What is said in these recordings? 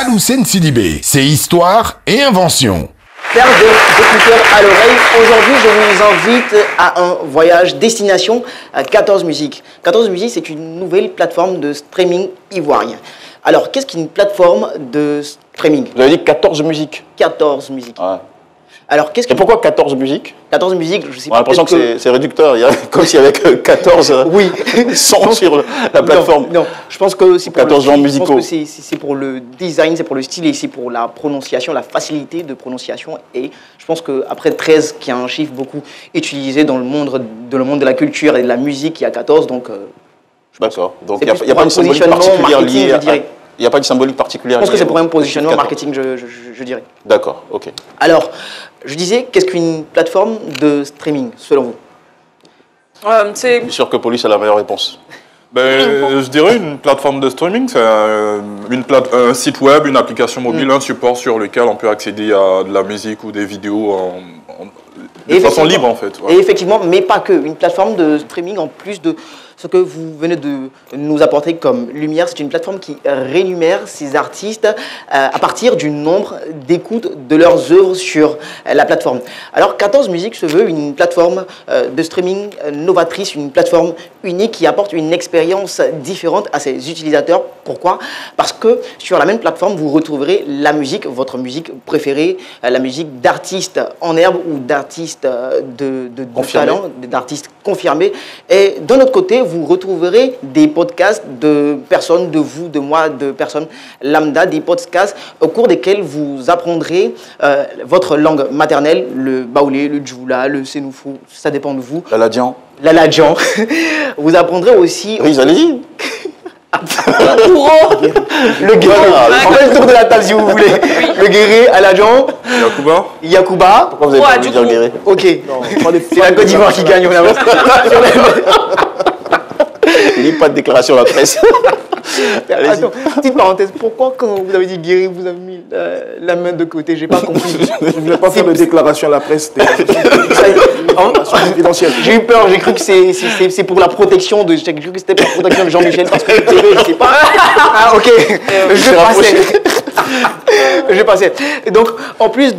Aloussène Sidibé, c'est histoire et invention. Paire d'écouteurs à l'oreille. Aujourd'hui, je vous invite à un voyage destination à 14 Musiques. 14 Musiques, c'est une nouvelle plateforme de streaming ivoirien. Alors, qu'est-ce qu'une plateforme de streaming? Vous avez dit 14 musiques. 14 musiques. Ouais. Alors, qu'est-ce Et pourquoi 14 musiques? 14 musiques, je sais On a pas. l'impression que c'est réducteur, comme s'il y avait que 14 oui. sons sur la plateforme. Non, je pense que c'est pour 14 genres musicaux. Je pense que c'est pour le design, c'est pour le style et c'est pour la prononciation, la facilité de prononciation. Et je pense qu'après 13, qui est un chiffre beaucoup utilisé dans le monde de la culture et de la musique, il y a 14, donc... D'accord. Donc il il n'y a pas une symbolique particulière liée. Il n'y a pas une symbolique particulière. Je pense que c'est pour un positionnement marketing, je dirais. D'accord, ok. Alors, je disais, qu'est-ce qu'une plateforme de streaming, selon vous? Je suis sûr que Police a la meilleure réponse. Je dirais une plateforme de streaming, c'est un site web, une application mobile, un support sur lequel on peut accéder à de la musique ou des vidéos de façon libre en fait. Ouais. Et effectivement, mais pas que. Une plateforme de streaming, en plus de ce que vous venez de nous apporter comme lumière, c'est une plateforme qui rémunère ses artistes à partir du nombre d'écoutes de leurs œuvres sur la plateforme. Alors 14 Musiques se veut une plateforme de streaming novatrice, une plateforme unique qui apporte une expérience différente à ses utilisateurs. Pourquoi? Parce que sur la même plateforme, vous retrouverez la musique, votre musique préférée, la musique d'artistes en herbe ou d'artistes de talent, d'artistes confirmés. Et d'un autre côté, vous retrouverez des podcasts de personnes, de vous, de moi, de personnes lambda, des podcasts au cours desquels vous apprendrez votre langue maternelle, le baoulé, le djoula, le sénoufou, ça dépend de vous. L'Aladjan. L'Aladjan. Vous apprendrez aussi... Oui, allez-y. Le guéré. On fait le tour de la table si vous voulez. Le guéré, Aladjan. Yacouba. Yacouba. Pourquoi vous avez pas envie de dire guéré? Ok. C'est la Côte d'Ivoire qui gagne. Il n'y a pas de déclaration à la presse. Attends, petite parenthèse, pourquoi quand vous avez dit guéri, vous avez mis la main de côté? J'ai pas compris. Je ne voulais pas faire de déclaration à la presse. J'ai eu peur, j'ai cru que c'est pour la protection de. J'ai cru que c'était pour la protection de Jean-Michel parce que je sais pas. Ah ok, je vais passer. Et donc, en plus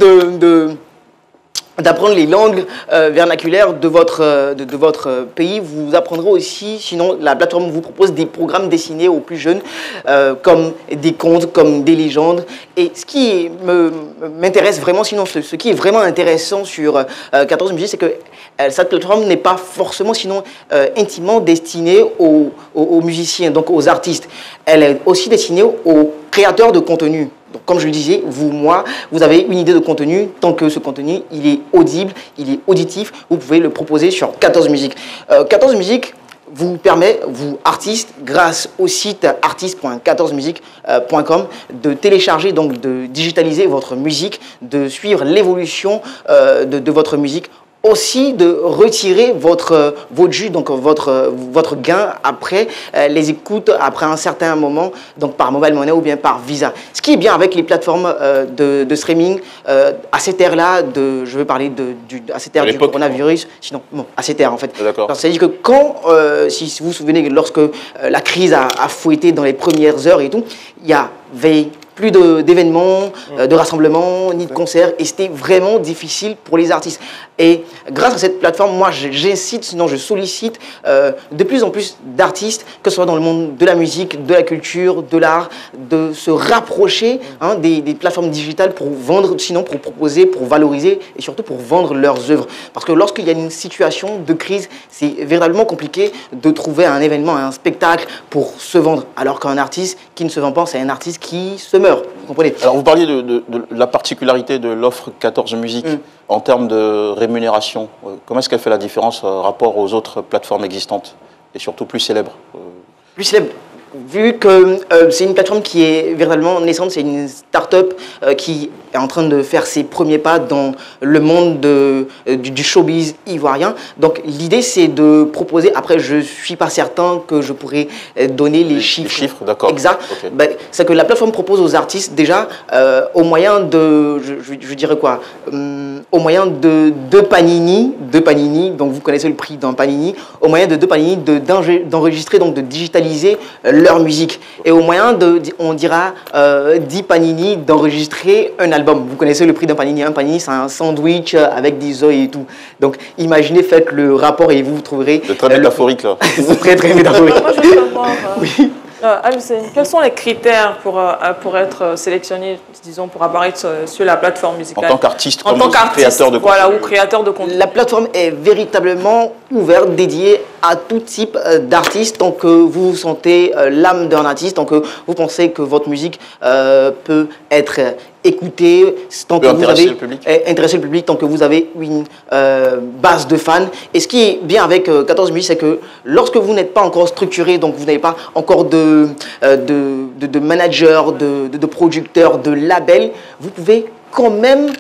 d'apprendre les langues vernaculaires de votre pays, vous apprendrez aussi, sinon la plateforme vous propose des programmes destinés aux plus jeunes, comme des contes, comme des légendes. Et ce qui m'intéresse vraiment, sinon ce qui est vraiment intéressant sur 14 Musiques, c'est que cette plateforme n'est pas forcément, sinon intimement destinée aux musiciens, donc aux artistes. Elle est aussi destinée aux créateurs de contenu. Donc, comme je le disais, vous, moi, vous avez une idée de contenu. Tant que ce contenu, il est audible, il est auditif, vous pouvez le proposer sur 14 Musiques. 14 Musiques vous permet, vous artistes, grâce au site artiste.14musique.com, de télécharger, donc de digitaliser votre musique, de suivre l'évolution de votre musique, aussi de retirer votre jus, donc votre gain après les écoutes, après un certain moment, donc par Mobile Money ou bien par Visa. Ce qui est bien avec les plateformes de streaming, à cette ère-là, je veux parler à cette ère du coronavirus, sinon, bon, à cette ère en fait. C'est-à-dire que quand, si vous vous souvenez, lorsque la crise a fouetté dans les premières heures et tout, il y avait plus d'événements, de rassemblements, ni de concerts, et c'était vraiment difficile pour les artistes. Et grâce à cette plateforme, moi j'incite, sinon je sollicite de plus en plus d'artistes, que ce soit dans le monde de la musique, de la culture, de l'art, de se rapprocher des plateformes digitales pour vendre, sinon pour proposer, pour valoriser et surtout pour vendre leurs œuvres. Parce que lorsqu'il y a une situation de crise, c'est véritablement compliqué de trouver un événement, un spectacle pour se vendre. Alors qu'un artiste qui ne se vend pas, c'est un artiste qui se meurt. Vous comprenez? Alors vous parliez de la particularité de l'offre 14 Musiques en termes de rémunération. Comment est-ce qu'elle fait la différence rapport aux autres plateformes existantes et surtout plus célèbres? Plus célèbres. Vu que c'est une plateforme qui est véritablement naissante, c'est une start-up qui est en train de faire ses premiers pas dans le monde du showbiz ivoirien. Donc l'idée c'est de proposer, après je ne suis pas certain que je pourrais donner les chiffres. Les chiffres, d'accord. Exact. Okay. Ben, c'est que la plateforme propose aux artistes déjà au moyen de, je dirais quoi, au moyen de deux panini, donc vous connaissez le prix d'un panini, au moyen de deux panini d'enregistrer, donc de digitaliser leur musique. Et au moyen de, on dira, 10 panini d'enregistrer un album. Vous connaissez le prix d'un panini. Un panini, c'est un sandwich avec des œufs et tout. Donc, imaginez, faites le rapport et vous trouverez... C'est très métaphorique, là. C'est très, très métaphorique. Moi, je veux savoir... quels sont les critères pour être sélectionné, disons, pour apparaître sur la plateforme musicale? En tant qu'artiste, en tant qu'artiste, créateur de contenu. voilà, ou créateur de contenu. La plateforme est véritablement ouverte, dédiée à tout type d'artistes. Tant que vous sentez l'âme d'un artiste, tant que vous pensez que votre musique peut être écoutée, tant que vous avez intéressé le public, tant que vous avez une base de fans. Et ce qui est bien avec 14 Musique, c'est que lorsque vous n'êtes pas encore structuré, donc vous n'avez pas encore de manager, de producteur, de label, vous pouvez quand même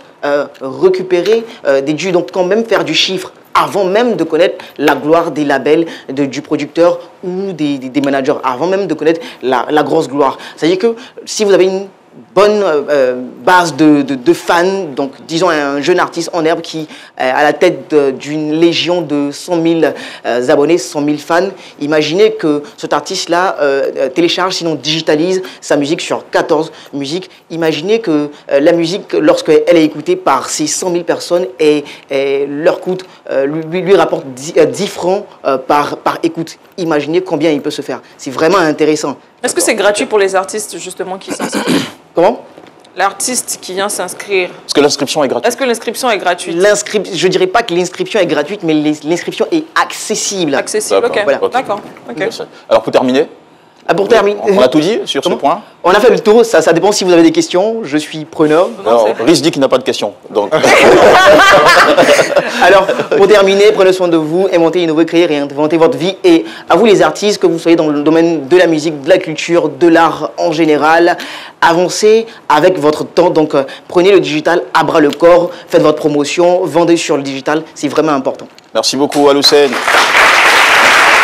récupérer des dûs, donc quand même faire du chiffre avant même de connaître la gloire des labels, du producteur ou des managers, avant même de connaître la grosse gloire. C'est-à-dire que si vous avez une bonne base de fans, donc disons un jeune artiste en herbe qui est à la tête d'une légion de 100 000 abonnés, 100 000 fans, imaginez que cet artiste-là télécharge, sinon digitalise sa musique sur 14 Musique. Imaginez que la musique, lorsqu'elle est écoutée par ces 100 000 personnes, et leur coûte, lui rapporte 10 francs par écoute. Imaginez combien il peut se faire. C'est vraiment intéressant. Est-ce que c'est gratuit pour les artistes, justement, qui s'inscrivent? Comment? L'artiste qui vient s'inscrire. Est-ce que l'inscription est gratuite? Est-ce que l'inscription est gratuite? Je ne dirais pas que l'inscription est gratuite, mais l'inscription est accessible. Accessible, ok. Voilà. D'accord. Okay. Alors, pour terminer, pour terminer, on a tout dit sur ce point? On a fait le tour, ça dépend si vous avez des questions, je suis preneur. Alors, Rhys dit qu'il n'a pas de questions. Donc... Alors, pour terminer, prenez soin de vous, inventez, innovez, créez, réinventez votre vie. Et à vous les artistes, que vous soyez dans le domaine de la musique, de la culture, de l'art en général, avancez avec votre temps. Donc, prenez le digital à bras le corps, faites votre promotion, vendez sur le digital, c'est vraiment important. Merci beaucoup, Al Hussein.